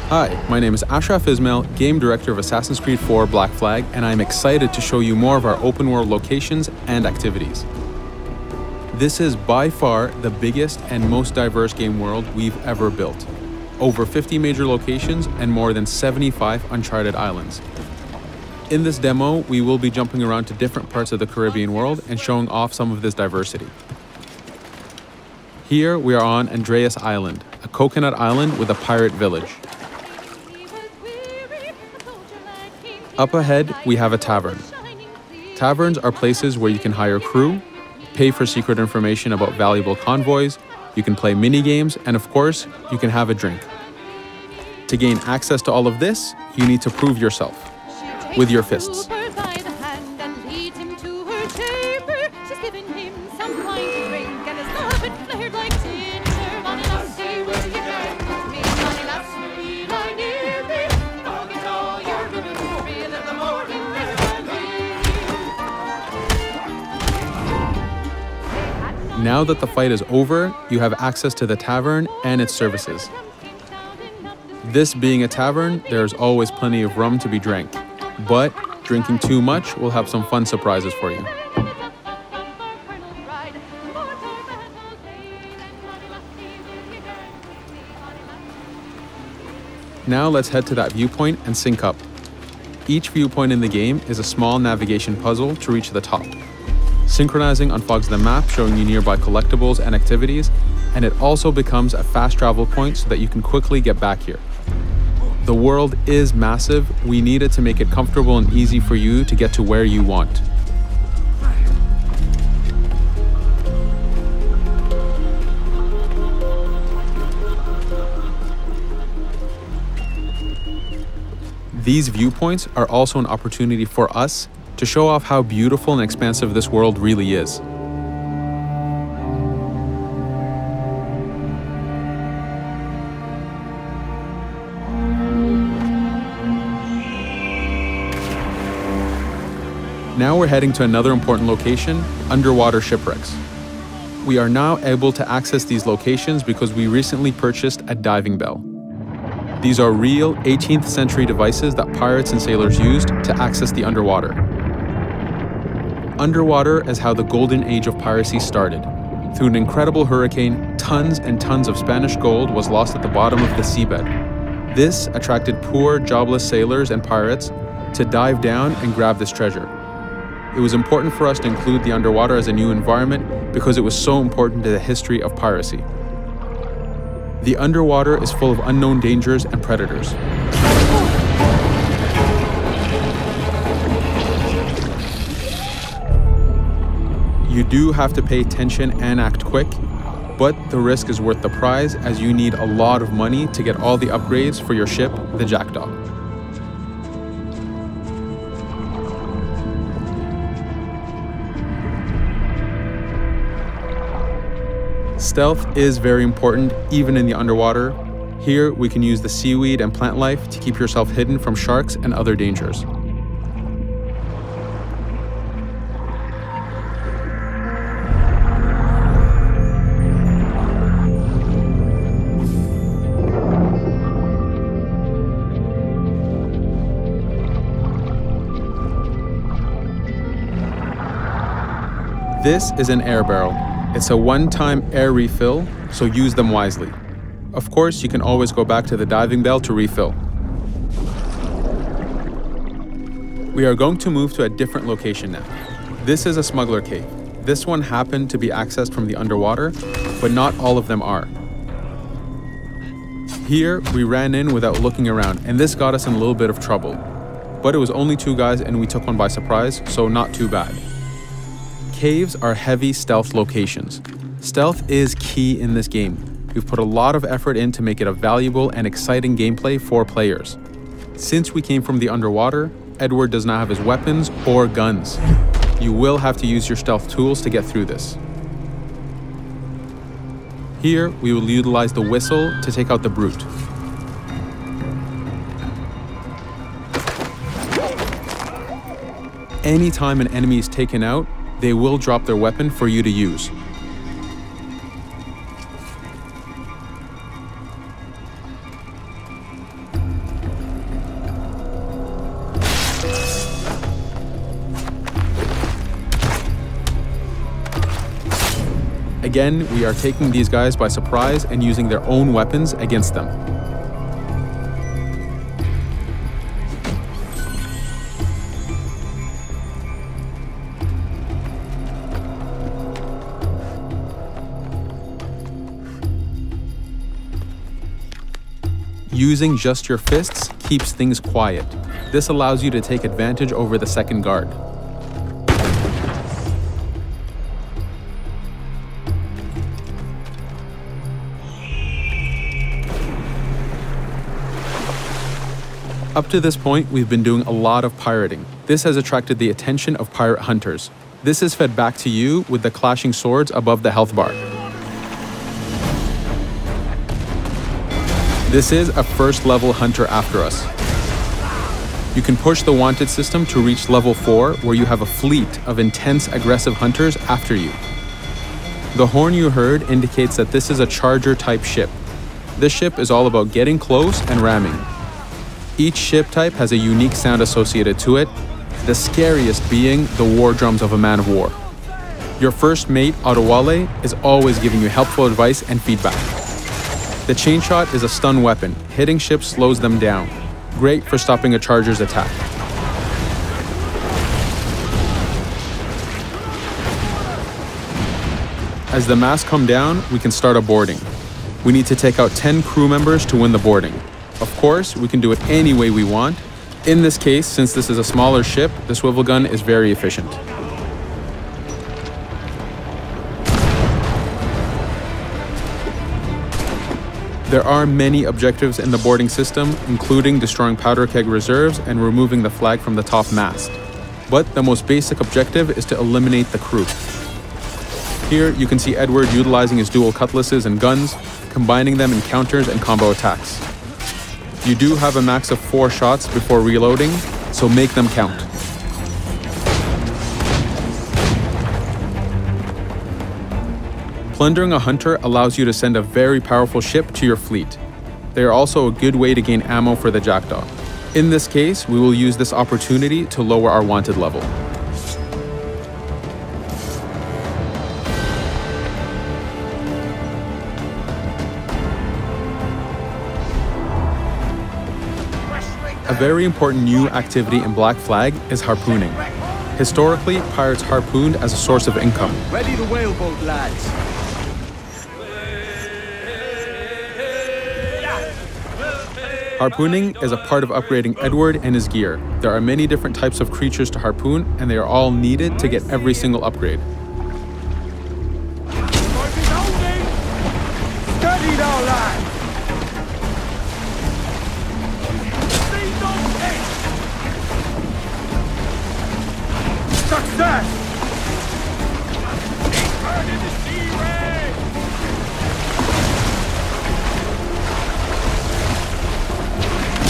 Hi, my name is Ashraf Ismail, Game Director of Assassin's Creed 4 Black Flag, and I'm excited to show you more of our open world locations and activities. This is by far the biggest and most diverse game world we've ever built. Over 50 major locations and more than 75 uncharted islands. In this demo, we will be jumping around to different parts of the Caribbean world and showing off some of this diversity. Here we are on Andreas Island, a coconut island with a pirate village. Up ahead, we have a tavern. Taverns are places where you can hire crew, pay for secret information about valuable convoys, you can play mini-games, and of course, you can have a drink. To gain access to all of this, you need to prove yourself with your fists. Now that the fight is over, you have access to the tavern and its services. This being a tavern, there's always plenty of rum to be drank, but drinking too much will have some fun surprises for you. Now let's head to that viewpoint and sync up. Each viewpoint in the game is a small navigation puzzle to reach the top. Synchronizing unfogs the map, showing you nearby collectibles and activities, and it also becomes a fast travel point so that you can quickly get back here. The world is massive. We needed to make it comfortable and easy for you to get to where you want. These viewpoints are also an opportunity for us to show off how beautiful and expansive this world really is. Now we're heading to another important location, underwater shipwrecks. We are now able to access these locations because we recently purchased a diving bell. These are real 18th century devices that pirates and sailors used to access the underwater. Underwater is how the golden age of piracy started. Through an incredible hurricane, tons and tons of Spanish gold was lost at the bottom of the seabed. This attracted poor, jobless sailors and pirates to dive down and grab this treasure. It was important for us to include the underwater as a new environment because it was so important to the history of piracy. The underwater is full of unknown dangers and predators. You do have to pay attention and act quick, but the risk is worth the prize as you need a lot of money to get all the upgrades for your ship, the Jackdaw. Stealth is very important, even in the underwater. Here, we can use the seaweed and plant life to keep yourself hidden from sharks and other dangers. This is an air barrel. It's a one-time air refill, so use them wisely. Of course, you can always go back to the diving bell to refill. We are going to move to a different location now. This is a Smuggler Cave. This one happened to be accessed from the underwater, but not all of them are. Here, we ran in without looking around, and this got us in a little bit of trouble. But it was only 2 guys and we took one by surprise, so not too bad. Caves are heavy stealth locations. Stealth is key in this game. We've put a lot of effort in to make it a valuable and exciting gameplay for players. Since we came from the underwater, Edward does not have his weapons or guns. You will have to use your stealth tools to get through this. Here, we will utilize the whistle to take out the brute. Anytime an enemy is taken out, they will drop their weapon for you to use. Again, we are taking these guys by surprise and using their own weapons against them. Using just your fists keeps things quiet. This allows you to take advantage over the second guard. Up to this point, we've been doing a lot of pirating. This has attracted the attention of pirate hunters. This is fed back to you with the clashing swords above the health bar. This is a first level hunter after us. You can push the wanted system to reach level 4, where you have a fleet of intense aggressive hunters after you. The horn you heard indicates that this is a charger type ship. This ship is all about getting close and ramming. Each ship type has a unique sound associated to it, the scariest being the war drums of a man of war. Your first mate, Otowale, is always giving you helpful advice and feedback. The chain shot is a stun weapon. Hitting ships slows them down. Great for stopping a charger's attack. As the masts come down, we can start a boarding. We need to take out 10 crew members to win the boarding. Of course, we can do it any way we want. In this case, since this is a smaller ship, the swivel gun is very efficient. There are many objectives in the boarding system, including destroying powder keg reserves and removing the flag from the top mast. But the most basic objective is to eliminate the crew. Here, you can see Edward utilizing his dual cutlasses and guns, combining them in counters and combo attacks. You do have a max of 4 shots before reloading, so make them count. Plundering a hunter allows you to send a very powerful ship to your fleet. They are also a good way to gain ammo for the Jackdaw. In this case, we will use this opportunity to lower our wanted level. A very important new activity in Black Flag is harpooning. Historically, pirates harpooned as a source of income. Ready to whaleboat, lads. Harpooning is a part of upgrading Edward and his gear. There are many different types of creatures to harpoon, and they are all needed to get every single upgrade. Steady now, lads. Success! Turn into sea ray!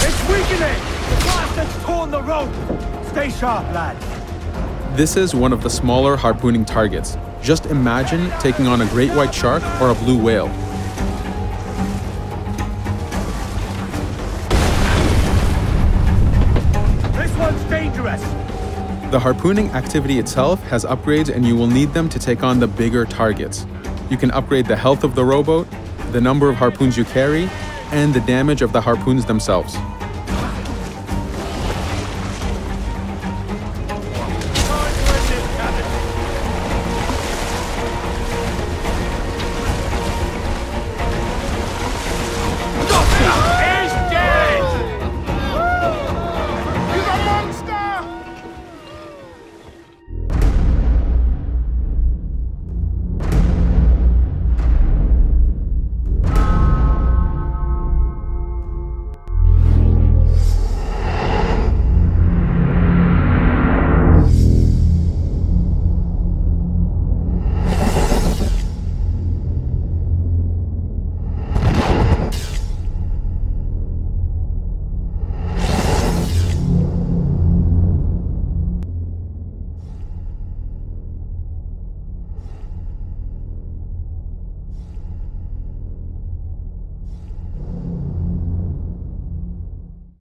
It's weakening! The blast has torn the rope! Stay sharp, lads. This is one of the smaller harpooning targets. Just imagine taking on a great white shark or a blue whale. This one's dangerous! The harpooning activity itself has upgrades, and you will need them to take on the bigger targets. You can upgrade the health of the rowboat, the number of harpoons you carry, and the damage of the harpoons themselves.